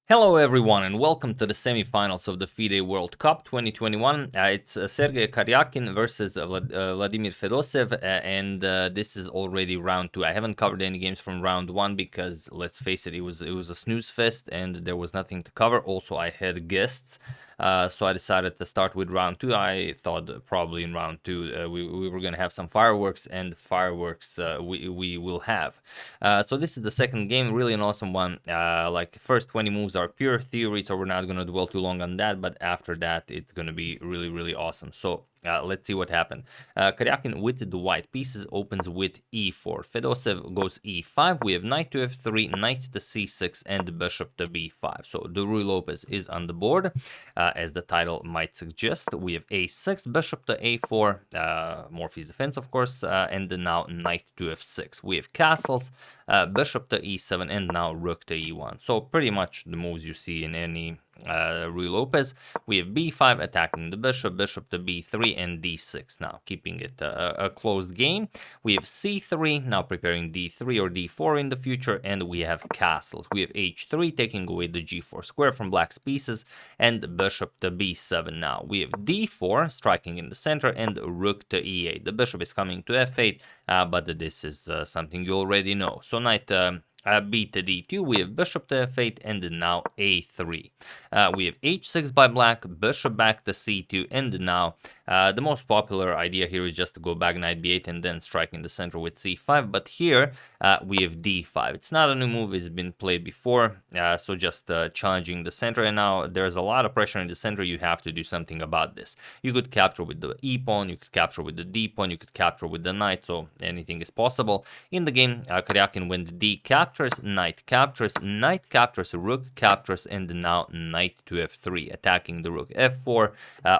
Hello everyone and welcome to the semifinals of the FIDE World Cup 2021. It's Sergey Karjakin versus Vladimir Fedoseev, and this is already round 2. I haven't covered any games from round 1 because, let's face it, it was a snooze fest and there was nothing to cover. Also, I had guests, so I decided to start with round 2. I thought probably in round 2 we were going to have some fireworks, and fireworks we will have. So this is the second game, really an awesome one. Like first 20 moves are pure theory, so we're not going to dwell too long on that, but after that it's going to be really awesome. So let's see what happened. Karjakin with the white pieces opens with e4. Fedoseev goes e5. We have knight to f3, knight to c6, and bishop to b5. So the Ruy Lopez is on the board, as the title might suggest. We have a6, bishop to a4, Morphy's defense, of course, and now knight to f6. We have castles, bishop to e7, and now rook to e1. So pretty much the moves you see in any Ruy Lopez. We have b5 attacking the bishop, bishop to b3, and d6 now, keeping it a closed game. We have c3, now preparing d3 or d4 in the future, and we have castles. We have h3, taking away the g4 square from black's pieces, and bishop to b7 now. We have d4, striking in the center, and rook to e8. The bishop is coming to f8, but this is something you already know. So knight b to d2, we have bishop to f8, and now a3. We have h6 by black, bishop back to c2, and now the most popular idea here is just to go back knight b8 and then strike in the center with c5, but here we have d5. It's not a new move, it's been played before, so just challenging the center, and now there's a lot of pressure in the center. You have to do something about this. You could capture with the e pawn, you could capture with the d pawn, you could capture with the knight, so anything is possible. In the game, Karjakin went d captures, knight captures, rook captures, and now knight to f3, attacking the rook. f4,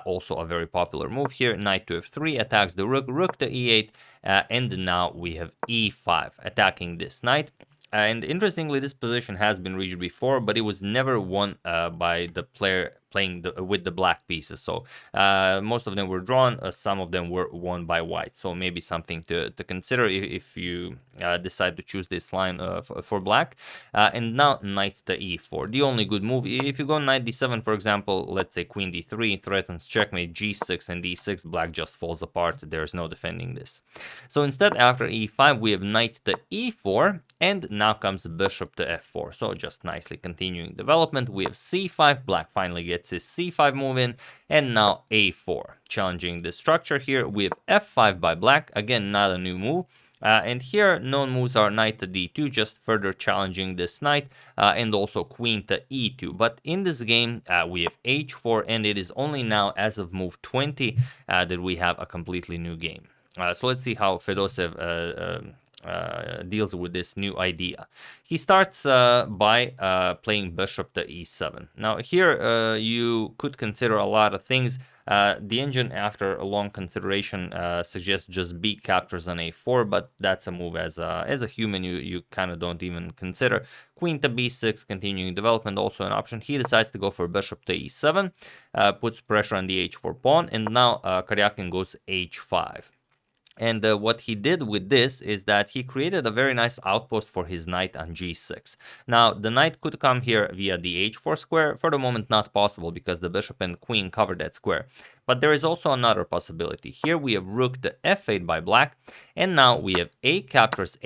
also a very popular move here. Knight to f3 attacks the rook, rook to e8, and now we have e5, attacking this knight. And interestingly, this position has been reached before, but it was never won by the player playing with the black pieces. So most of them were drawn, some of them were won by white. So maybe something to consider if you decide to choose this line for black. And now knight to e4. The only good move, if you go knight d7, for example, let's say queen d3 threatens checkmate, g6 and d6, black just falls apart. There's no defending this. So instead, after e5, we have knight to e4, and now comes bishop to f4. So just nicely continuing development. We have c5, black finally gets his c5 move in, and now a4, challenging the structure here. We have f5 by black, again not a new move. And here known moves are knight to d2, just further challenging this knight, and also queen to e2. But in this game we have h4, and it is only now as of move 20 that we have a completely new game. So let's see how Fedoseev deals with this new idea. He starts by playing bishop to e7. Now here you could consider a lot of things. The engine, after a long consideration, suggests just b captures on a4, but that's a move as a human you kind of don't even consider. Queen to b6, continuing development, also an option. He decides to go for bishop to e7, puts pressure on the h4 pawn, and now Karjakin goes h5. And what he did with this is that he created a very nice outpost for his knight on g6. Now, the knight could come here via the h4 square. For the moment, not possible because the bishop and queen cover that square. But there is also another possibility. Here we have rook to f8 by black. And now we have a captures,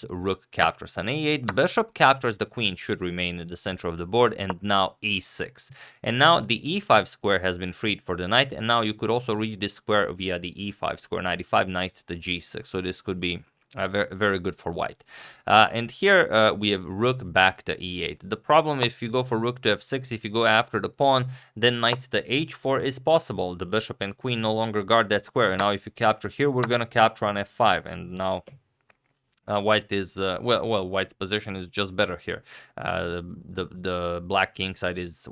rook captures on a8, bishop captures, the queen should remain in the center of the board, and now e6. And now the e5 square has been freed for the knight, and now you could also reach this square via the e5 square, knight e5, knight to g6. So this could be very good for white. And here we have rook back to e8. The problem, if you go for rook to f6, if you go after the pawn, then knight to h4 is possible. The bishop and queen no longer guard that square. And now if you capture here, we're going to capture on f5. And now white is white's position is just better here. The black king side is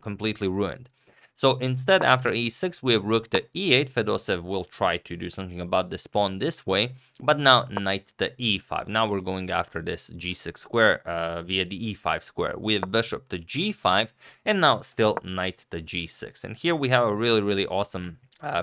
completely ruined. So instead, after e6, we have rook to e8. Fedoseev will try to do something about this pawn this way, but now knight to e5. Now we're going after this g6 square via the e5 square. We have bishop to g5, and now still knight to g6. And here we have a really awesome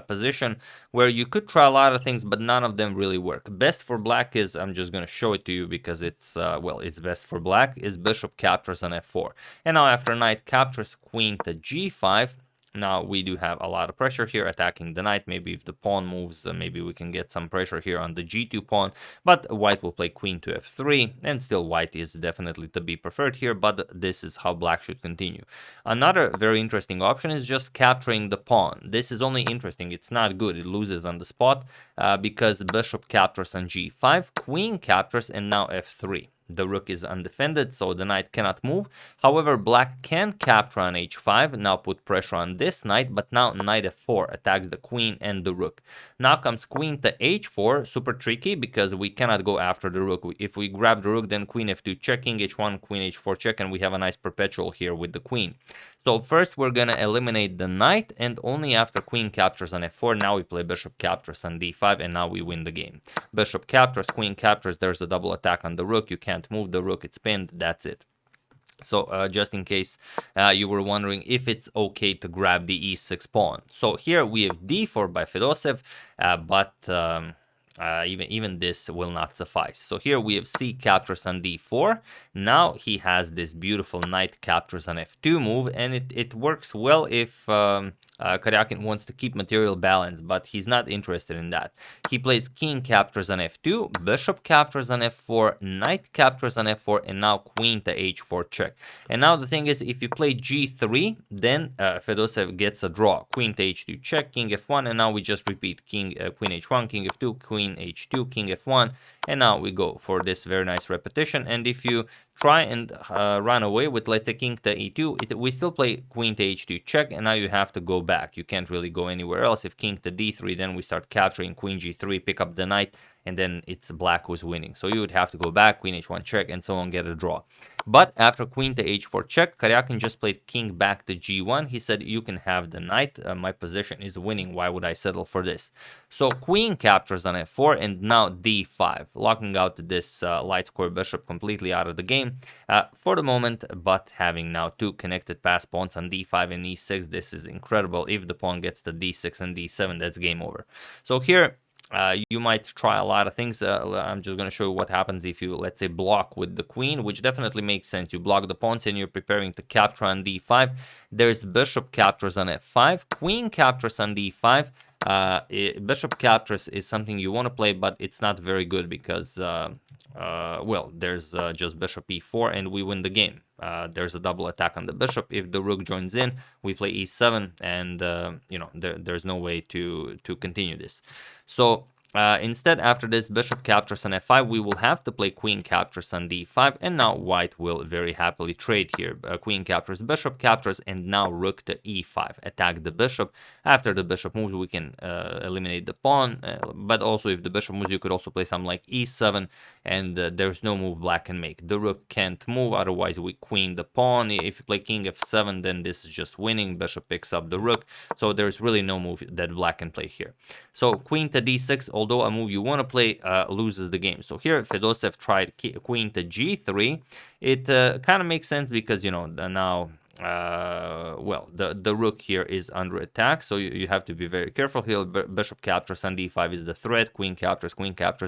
position where you could try a lot of things, but none of them really work. Best for black is, I'm just going to show it to you because it's, well, it's best for black, is bishop captures on f4. And now after knight captures, queen to g5. Now we do have a lot of pressure here attacking the knight. Maybe if the pawn moves, maybe we can get some pressure here on the g2 pawn. But white will play queen to f3, and still white is definitely to be preferred here, but this is how black should continue. Another very interesting option is just capturing the pawn. This is only interesting, it's not good, it loses on the spot because bishop captures on g5, queen captures, and now f3. The rook is undefended, so the knight cannot move. However, black can capture on h5, now put pressure on this knight, but now knight f4 attacks the queen and the rook. Now comes queen to h4, super tricky because we cannot go after the rook. If we grab the rook, then queen f2 check, king h1, queen h4 check, and we have a nice perpetual here with the queen. So first we're gonna eliminate the knight, and only after queen captures on f4, now we play bishop captures on d5, and now we win the game. Bishop captures, queen captures, there's a double attack on the rook, you can't move the rook, it's pinned, that's it. So just in case you were wondering if it's okay to grab the e6 pawn. So here we have d4 by Fedoseev, but even this will not suffice. So here we have c captures on d4. Now he has this beautiful knight captures on f2 move, and it works well if Karjakin wants to keep material balance, but he's not interested in that. He plays king captures on f2, bishop captures on f4, knight captures on f4, and now queen to h4 check. And now the thing is, if you play g3, then Fedoseev gets a draw. Queen to h2 check, king f1, and now we just repeat queen h1, king f2, queen h2, king f1, and now we go for this very nice repetition. And if you try and run away with, let's say, king to e2, we still play queen to h2 check, and now you have to go back. You can't really go anywhere else. If king to d3, then we start capturing queen g3, pick up the knight, and then it's black who's winning. So you would have to go back, queen h1 check, and so on, get a draw. But after queen to h4 check, Karjakin just played king back to g1. He said, you can have the knight. My position is winning. Why would I settle for this? So queen captures on f4, and now d5, locking out this light square bishop completely out of the game for the moment, but having now two connected pass pawns on d5 and e6. This is incredible. If the pawn gets to d6 and d7, that's game over. So here, you might try a lot of things. I'm just going to show you what happens if you, let's say, block with the queen, which definitely makes sense. You block the pawns and you're preparing to capture on d5. There's bishop captures on f5, queen captures on d5. Bishop captures is something you want to play, but it's not very good because, well, there's just bishop e4 and we win the game. There's a double attack on the bishop. If the rook joins in, we play e7, and you know, there's no way to continue this. So instead, after this bishop captures on f5, we will have to play queen captures on d5, and now white will very happily trade here. Queen captures, bishop captures, and now rook to e5. Attack the bishop. After the bishop moves, we can eliminate the pawn, but also if the bishop moves, you could also play something like e7, and there's no move black can make. The rook can't move, otherwise we queen the pawn. If you play king f7, then this is just winning. Bishop picks up the rook, so there's really no move that black can play here. So queen to d6, although a move you want to play, loses the game. So here Fedoseev tried queen to g3. It kind of makes sense because, you know, now well, the rook here is under attack, so you have to be very careful here. Bishop captures on d5 is the threat. Queen captures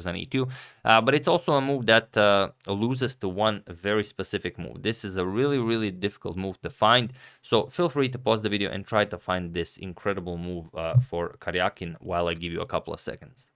on e2, but it's also a move that loses to one very specific move. This is a really difficult move to find, so feel free to pause the video and try to find this incredible move for Karjakin while I give you a couple of seconds.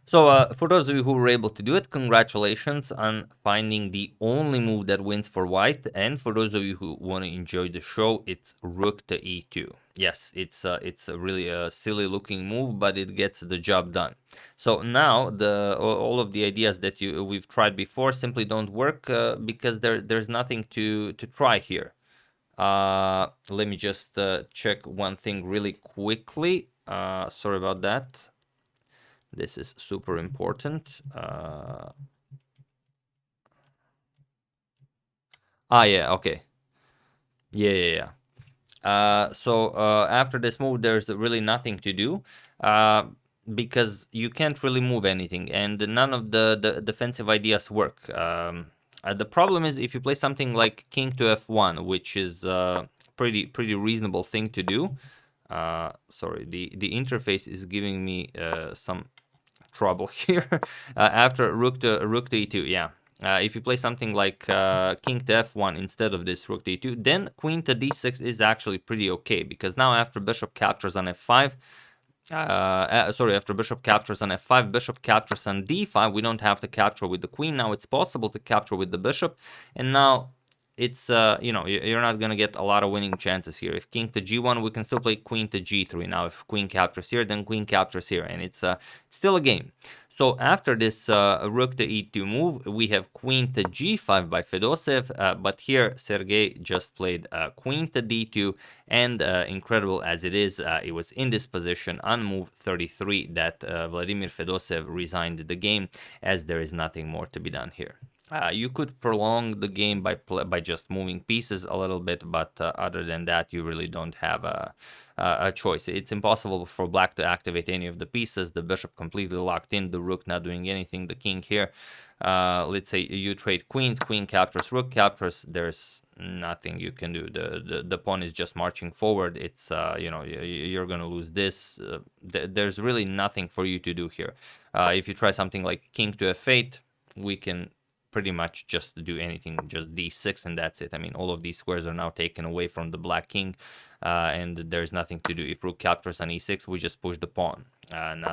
So for those of you who were able to do it, congratulations on finding the only move that wins for white. And for those of you who want to enjoy the show, it's rook to e2. Yes, it's a really silly looking move, but it gets the job done. So now all of the ideas that we've tried before simply don't work because there's nothing to try here. Let me just check one thing really quickly. Sorry about that. This is super important. Yeah, okay. Yeah. So after this move, there's really nothing to do because you can't really move anything, and none of the defensive ideas work. The problem is if you play something like king to f1, which is pretty reasonable thing to do. Sorry, the interface is giving me some trouble here. After rook to e2, yeah. If you play something like king to f1 instead of this rook to e2, then queen to d6 is actually pretty okay, because now after bishop captures on f5, sorry, after bishop captures on f5, bishop captures on d5, we don't have to capture with the queen. Now it's possible to capture with the bishop, and now it's, you know, you're not going to get a lot of winning chances here. If king to g1, we can still play queen to g3. Now if queen captures here, then queen captures here, and it's still a game. So after this rook to e2 move, we have queen to g5 by Fedoseev, but here Sergey just played queen to d2, and incredible as it is, it was in this position on move 33 that Vladimir Fedoseev resigned the game, as there is nothing more to be done here. You could prolong the game by just moving pieces a little bit, but other than that, you really don't have a choice. It's impossible for black to activate any of the pieces. The bishop completely locked in, the rook not doing anything, the king here. Let's say you trade queens, queen captures, rook captures. There's nothing you can do. The pawn is just marching forward. It's you know, you're gonna lose this. There's really nothing for you to do here. If you try something like king to f8, we can pretty much just do anything, just d6, and that's it. I mean, all of these squares are now taken away from the black king, and there's nothing to do. If rook captures on e6, we just push the pawn.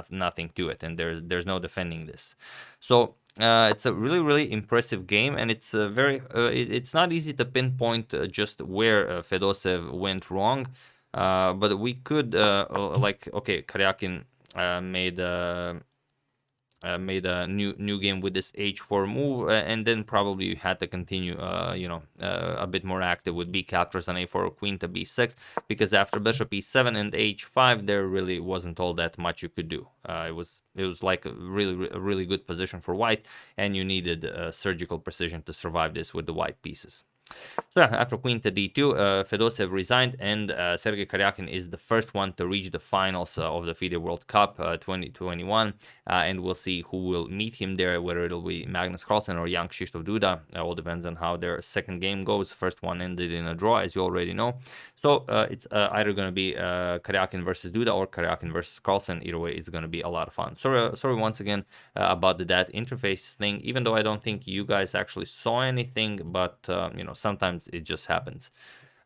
Nothing to it, and there's no defending this. So it's a really impressive game, and it's it's not easy to pinpoint just where Fedoseev went wrong, but we could like, okay, Karjakin made a new game with this h4 move, and then probably you had to continue you know, a bit more active with b captures on a4 or queen to b6, because after bishop e7 and h5 there really wasn't all that much you could do. It was like a really good position for white, and you needed surgical precision to survive this with the white pieces. So yeah, after queen to d2, Fedoseev resigned, and Sergey Karjakin is the first one to reach the finals of the FIDE World Cup 2021, and we'll see who will meet him there, whether it'll be Magnus Carlsen or young Krzysztof Duda. All depends on how their second game goes. First one ended in a draw, as you already know. So it's either going to be Karjakin versus Duda or Karjakin versus Carlsen. Either way, it's going to be a lot of fun. Sorry once again about that interface thing, even though I don't think you guys actually saw anything, but you know, sometimes it just happens.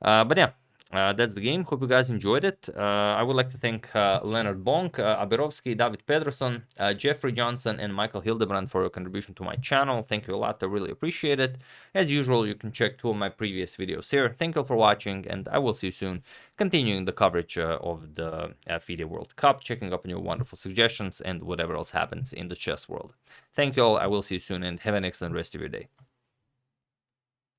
But yeah, that's the game. Hope you guys enjoyed it. I would like to thank Leonard Bonk, Aberovsky, David Pedersen, Jeffrey Johnson, and Michael Hildebrand for your contribution to my channel. Thank you a lot. I really appreciate it. As usual, you can check 2 of my previous videos here. Thank you for watching, and I will see you soon, continuing the coverage of the FIDE World Cup, checking up on your wonderful suggestions and whatever else happens in the chess world. Thank you all. I will see you soon, and have an excellent rest of your day.